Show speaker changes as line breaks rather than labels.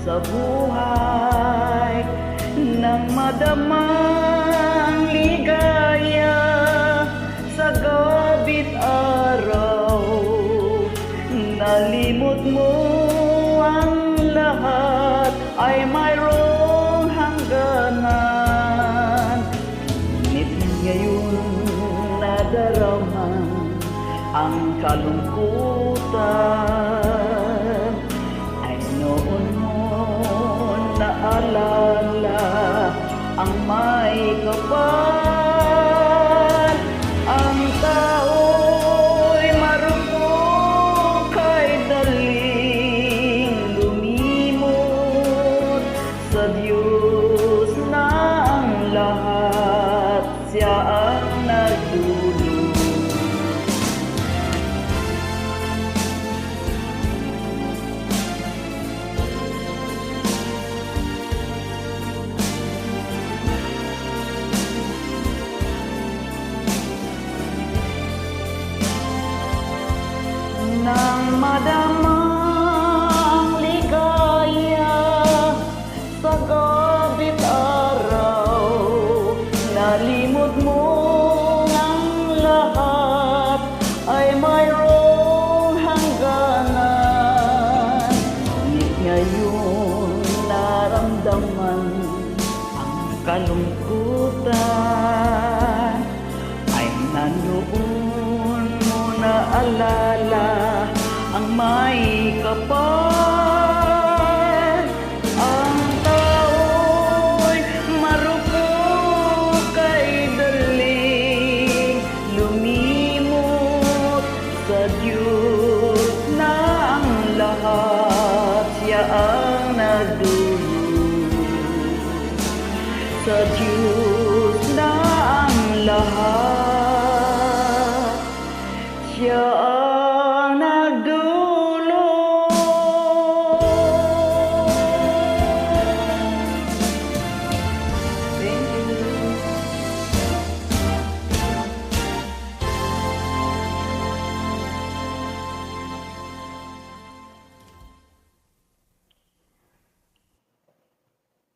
sa buhay nang madamang ligaya sa gabit araw. Nalimot mo ang lahat ay mayroong hangganan. Ngunit ngayon nadarama ang kalungkutan, ay noon mo naalala ang may kapal. Ang tao'y marupok kay daling lumimot sa Diyos na ang lahat, siya ang nagdulot. Nang madamang ligaya sa gabit araw, nalimot mo ang lahat ay mayroong hangganan. Ngunit ngayon naramdaman ang kalungkutan, ay nandoon mo naalala ang may kapal. Ang tao'y marupok kay daling lumimot sa Diyos na ang lahat, siya ang nagdulot. Sa Diyos na ang lahat,